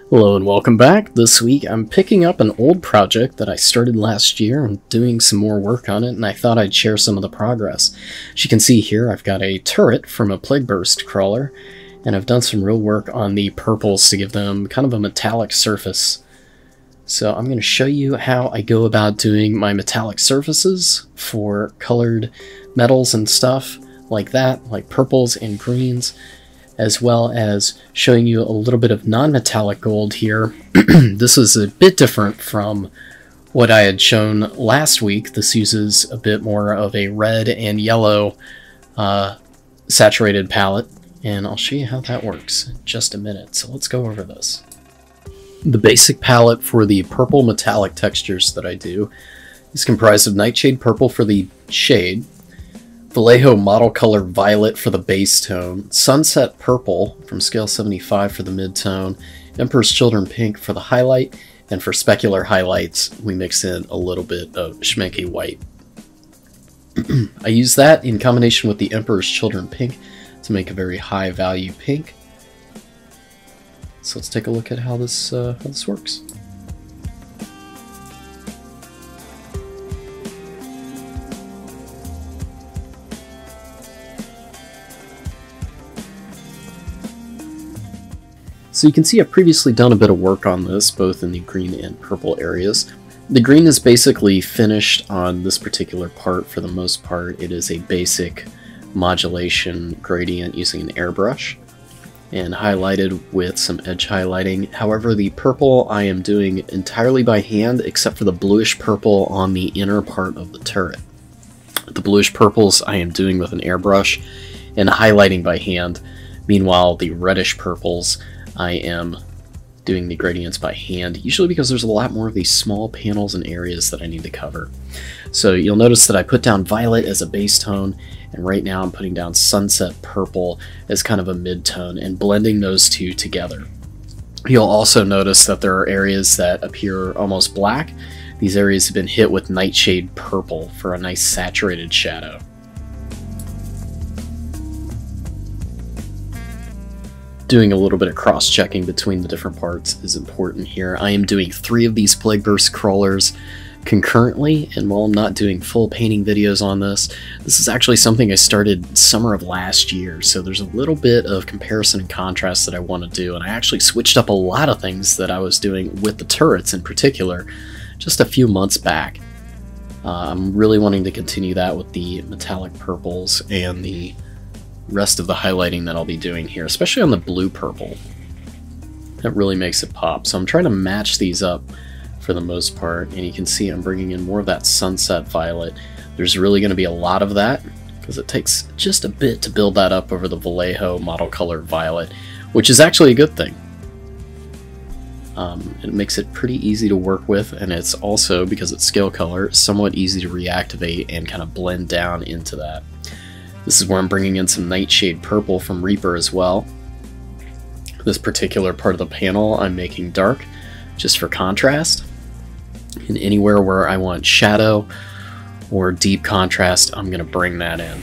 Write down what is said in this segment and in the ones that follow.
Hello and welcome back. This week I'm picking up an old project that I started last year and doing some more work on it, and I thought I'd share some of the progress. As you can see here, I've got a turret from a Plagueburst Crawler, and I've done some real work on the purples to give them kind of a metallic surface. So I'm going to show you how I go about doing my metallic surfaces for colored metals and stuff like that, like purples and greens, as well as showing you a little bit of non-metallic gold here. This is a bit different from what I had shown last week. This uses a bit more of a red and yellow saturated palette, and I'll show you how that works in just a minute. So let's go over this. The basic palette for the purple metallic textures that I do is comprised of Nightshade purple for the shade, Vallejo model color violet for the base tone, sunset purple from scale 75 for the mid-tone, Emperor's Children pink for the highlight, and for specular highlights we mix in a little bit of Schminke White. I use that in combination with the Emperor's Children pink to make a very high value pink. So let's take a look at how this works. So you can see I've previously done a bit of work on this, both in the green and purple areas. The green is basically finished on this particular part for the most part. It is a basic modulation gradient using an airbrush and highlighted with some edge highlighting. However, the purple I am doing entirely by hand except for the bluish purple on the inner part of the turret. The bluish purples I am doing with an airbrush and highlighting by hand. Meanwhile, the reddish purples I am doing the gradients by hand, usually because there's a lot more of these small panels and areas that I need to cover. So you'll notice that I put down violet as a base tone, and right now I'm putting down sunset purple as kind of a mid-tone and blending those two together. You'll also notice that there are areas that appear almost black. These areas have been hit with Nightshade purple for a nice saturated shadow. Doing a little bit of cross-checking between the different parts is important here. I am doing 3 of these Plagueburst Crawlers concurrently, and while I'm not doing full painting videos on this, this is actually something I started summer of last year, so there's a little bit of comparison and contrast that I want to do, and I actually switched up a lot of things that I was doing with the turrets in particular just a few months back. I'm really wanting to continue that with the metallic purples and the rest of the highlighting that I'll be doing here, especially on the blue purple. That really makes it pop. So I'm trying to match these up for the most part, and you can see I'm bringing in more of that sunset violet. There's really going to be a lot of that because it takes just a bit to build that up over the Vallejo model color violet, which is actually a good thing. It makes it pretty easy to work with, and it's also, because it's scale color, somewhat easy to reactivate and kind of blend down into that. This is where I'm bringing in some Nightshade purple from Reaper as well. This particular part of the panel I'm making dark, just for contrast. And anywhere where I want shadow or deep contrast, I'm going to bring that in.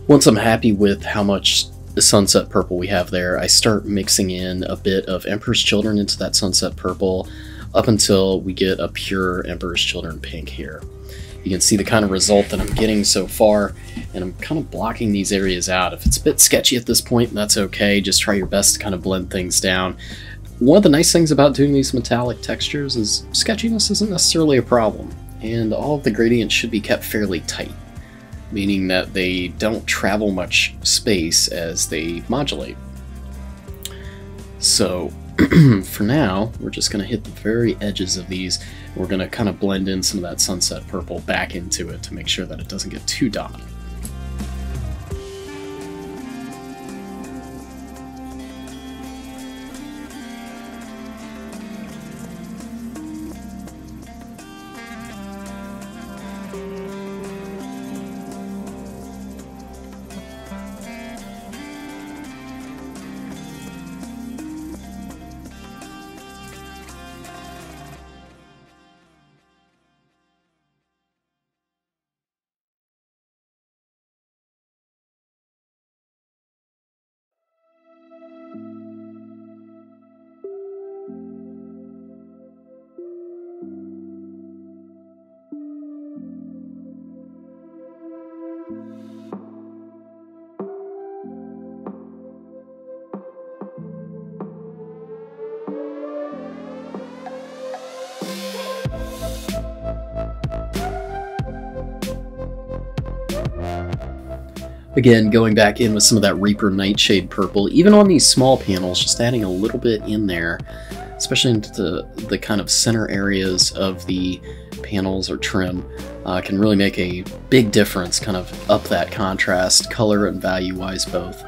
Once I'm happy with how much sunset purple we have there, I start mixing in a bit of Emperor's Children into that sunset purple up until we get a pure Emperor's Children pink here. You can see the kind of result that I'm getting so far, and I'm kind of blocking these areas out. If it's a bit sketchy at this point, that's okay. Just try your best to kind of blend things down. One of the nice things about doing these metallic textures is sketchiness isn't necessarily a problem, and all of the gradients should be kept fairly tight, meaning that they don't travel much space as they modulate. So for now, we're just going to hit the very edges of these. We're going to kind of blend in some of that sunset purple back into it to make sure that it doesn't get too dominant. Again, going back in with some of that Reaper Nightshade purple, even on these small panels, just adding a little bit in there, especially into the kind of center areas of the panels or trim, can really make a big difference, kind of up that contrast, color and value-wise both.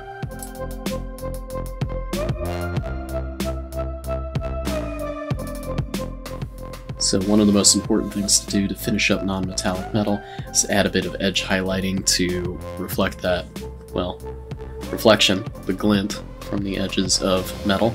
So one of the most important things to do to finish up non-metallic metal is add a bit of edge highlighting to reflect that, well, reflection, the glint from the edges of metal.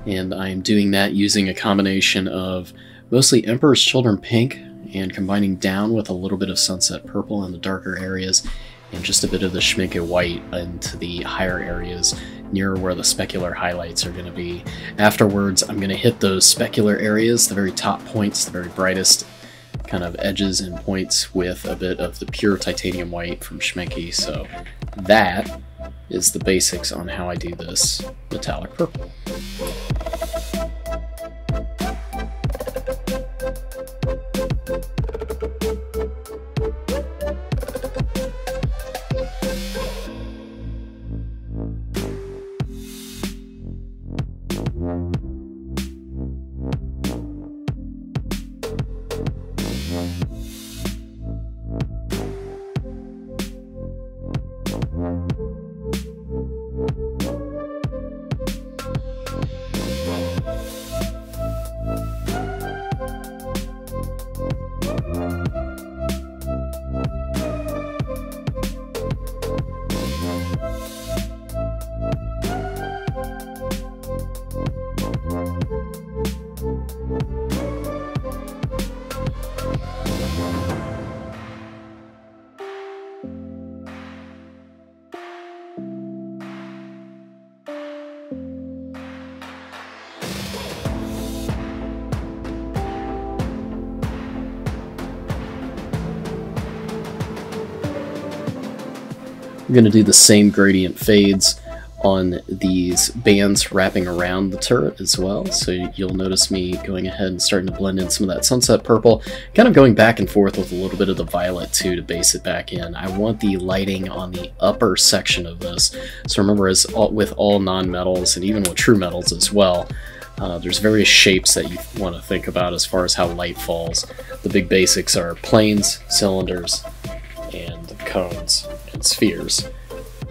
And I am doing that using a combination of mostly Emperor's Children pink and combining down with a little bit of Sunset Purple in the darker areas and just a bit of the Schminke White into the higher areas near where the specular highlights are going to be. Afterwards, I'm going to hit those specular areas, the very top points, the very brightest kind of edges and points, with a bit of the pure titanium white from Schminke. So that is the basics on how I do this metallic purple. I'm going to do the same gradient fades on these bands wrapping around the turret as well. So you'll notice me going ahead and starting to blend in some of that sunset purple, kind of going back and forth with a little bit of the violet too to base it back in. I want the lighting on the upper section of this. So remember, as with all non-metals and even with true metals as well, there's various shapes that you want to think about as far as how light falls. The big basics are planes, cylinders, and cones and spheres,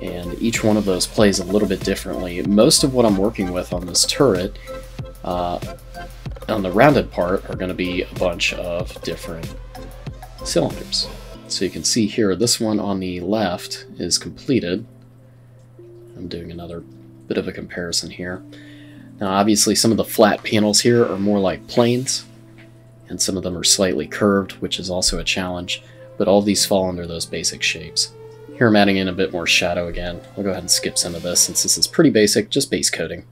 and each one of those plays a little bit differently. Most of what I'm working with on this turret, on the rounded part, are going to be a bunch of different cylinders. So you can see here, this one on the left is completed. I'm doing another bit of a comparison here. Now obviously some of the flat panels here are more like planes, and some of them are slightly curved, which is also a challenge. But all of these fall under those basic shapes. Here I'm adding in a bit more shadow again. I'll go ahead and skip some of this since this is pretty basic, just base coating.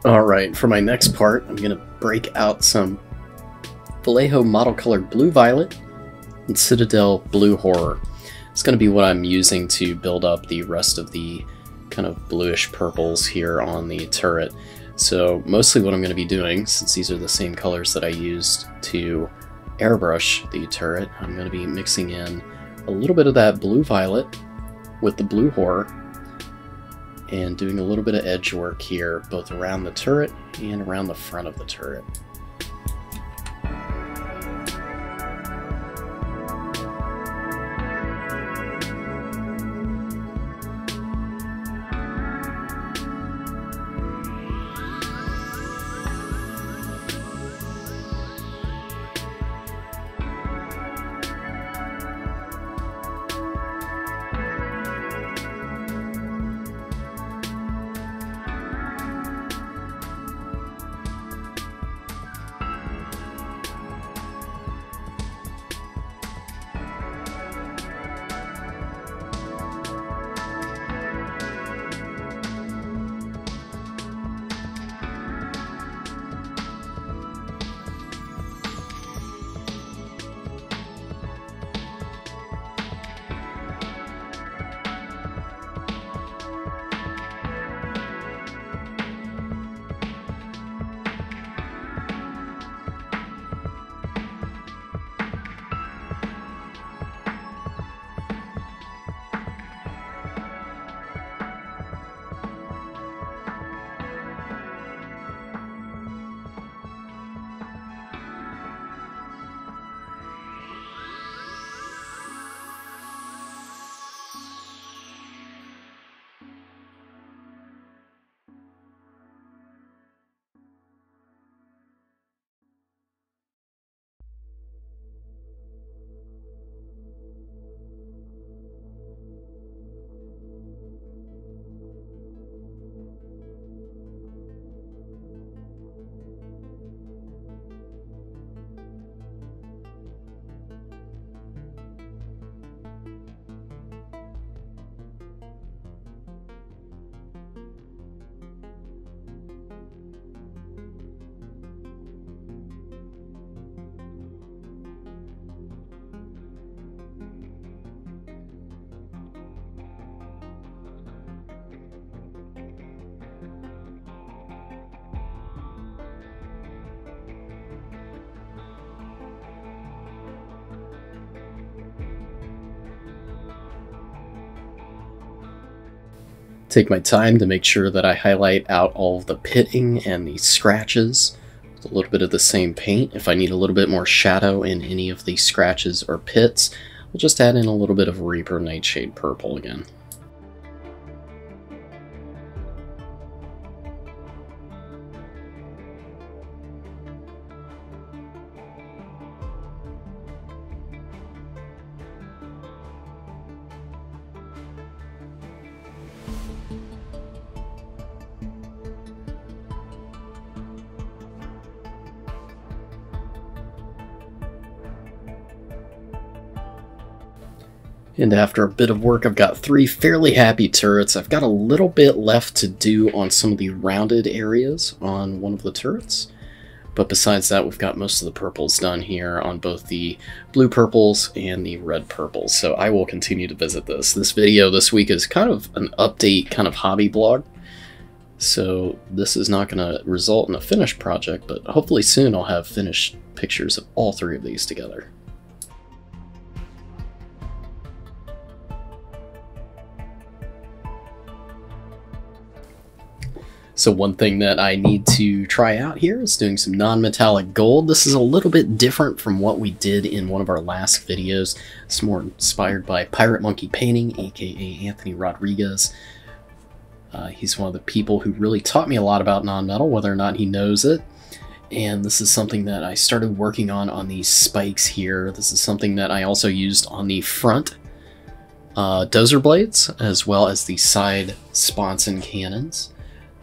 Alright, for my next part, I'm going to break out some Vallejo model colored blue violet and Citadel blue horror. It's going to be what I'm using to build up the rest of the kind of bluish purples here on the turret. So mostly what I'm going to be doing, since these are the same colors that I used to airbrush the turret, I'm going to be mixing in a little bit of that blue violet with the blue horror, and doing a little bit of edge work here, both around the turret and around the front of the turret. Take my time to make sure that I highlight out all of the pitting and the scratches with a little bit of the same paint. If I need a little bit more shadow in any of the scratches or pits, we'll just add in a little bit of Reaper Nightshade purple again. And after a bit of work, I've got 3 fairly happy turrets. I've got a little bit left to do on some of the rounded areas on one of the turrets. But besides that, we've got most of the purples done here on both the blue purples and the red purples. So I will continue to visit this. This video this week is kind of an update, kind of hobby blog. So this is not going to result in a finished project, but hopefully soon I'll have finished pictures of all 3 of these together. So one thing that I need to try out here is doing some non-metallic gold. This is a little bit different from what we did in one of our last videos. It's more inspired by Pirate Monkey Painting, aka Anthony Rodriguez. He's one of the people who really taught me a lot about non-metal, whether or not he knows it. And this is something that I started working on these spikes here. This is something that I also used on the front dozer blades, as well as the side sponson cannons.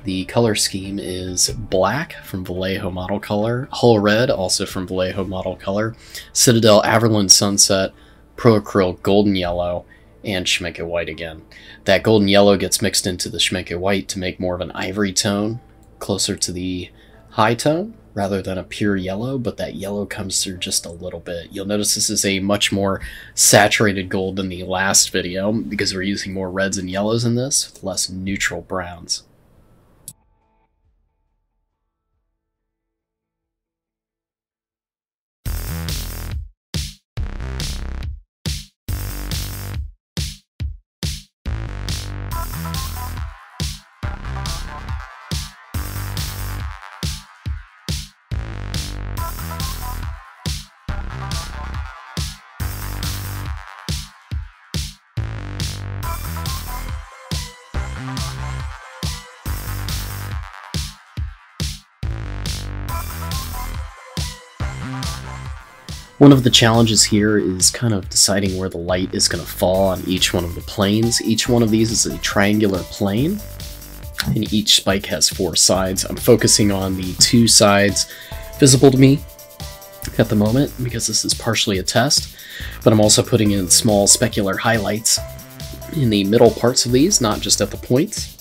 The color scheme is black from Vallejo Model Color, Hull Red also from Vallejo Model Color, Citadel Averland Sunset, Pro Acryl Golden Yellow, and Schminke White again. That golden yellow gets mixed into the Schminke White to make more of an ivory tone, closer to the high tone, rather than a pure yellow, but that yellow comes through just a little bit. You'll notice this is a much more saturated gold than the last video, because we're using more reds and yellows in this, with less neutral browns. One of the challenges here is kind of deciding where the light is going to fall on each one of the planes. Each one of these is a triangular plane, and each spike has 4 sides. I'm focusing on the 2 sides visible to me at the moment, because this is partially a test, but I'm also putting in small specular highlights in the middle parts of these, not just at the points,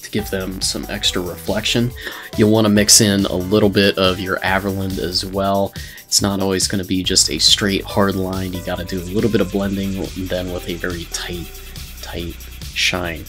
to give them some extra reflection. You'll want to mix in a little bit of your Averland as well. It's not always going to be just a straight hard line. You got to do a little bit of blending then with a very tight shine.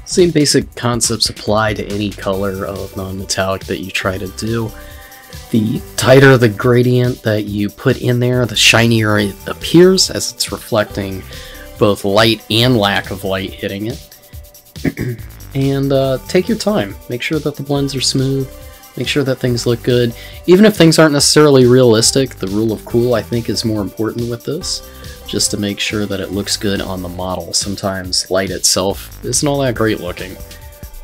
Same basic concepts apply to any color of non-metallic that you try to do. The tighter the gradient that you put in there, the shinier it appears, as it's reflecting both light and lack of light hitting it. And take your time. Make sure that the blends are smooth. Make sure that things look good. Even if things aren't necessarily realistic, the rule of cool I think is more important with this, just to make sure that it looks good on the model. Sometimes light itself isn't all that great looking,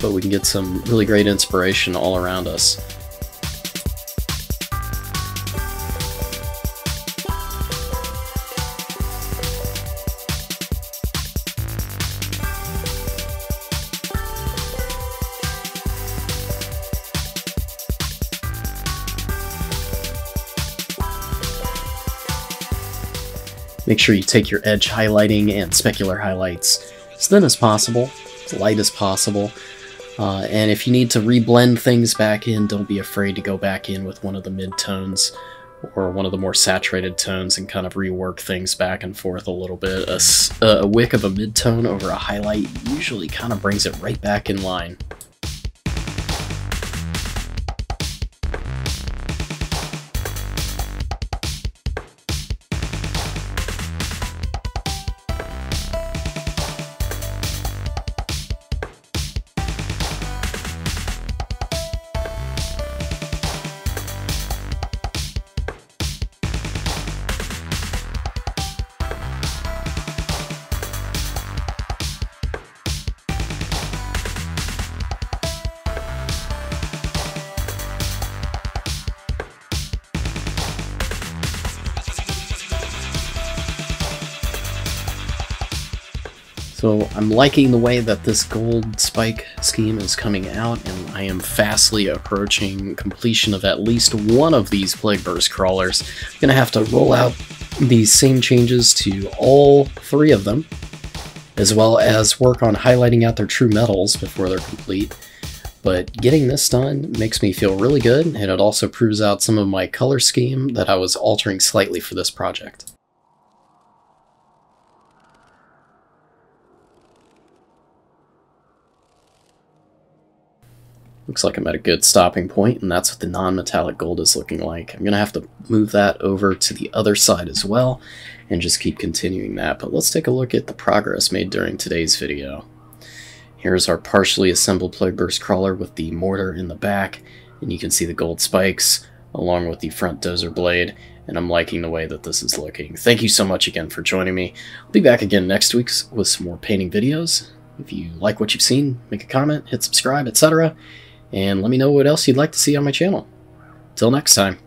but we can get some really great inspiration all around us. Make sure you take your edge highlighting and specular highlights as thin as possible, as light as possible. And if you need to reblend things back in, don't be afraid to go back in with one of the mid-tones or one of the more saturated tones and kind of rework things back and forth a little bit. A wick of a mid-tone over a highlight usually kind of brings it right back in line. So I'm liking the way that this gold spike scheme is coming out, and I am fastly approaching completion of at least one of these Plagueburst Crawlers. I'm going to have to roll out these same changes to all 3 of them, as well as work on highlighting out their true metals before they're complete. But getting this done makes me feel really good, and it also proves out some of my color scheme that I was altering slightly for this project. Looks like I'm at a good stopping point, and that's what the non-metallic gold is looking like. I'm going to have to move that over to the other side as well, and just keep continuing that. But let's take a look at the progress made during today's video. Here's our partially assembled Plagueburst Crawler with the mortar in the back, and you can see the gold spikes along with the front dozer blade, and I'm liking the way that this is looking. Thank you so much again for joining me. I'll be back again next week with some more painting videos. If you like what you've seen, make a comment, hit subscribe, etc. And let me know what else you'd like to see on my channel. Till next time.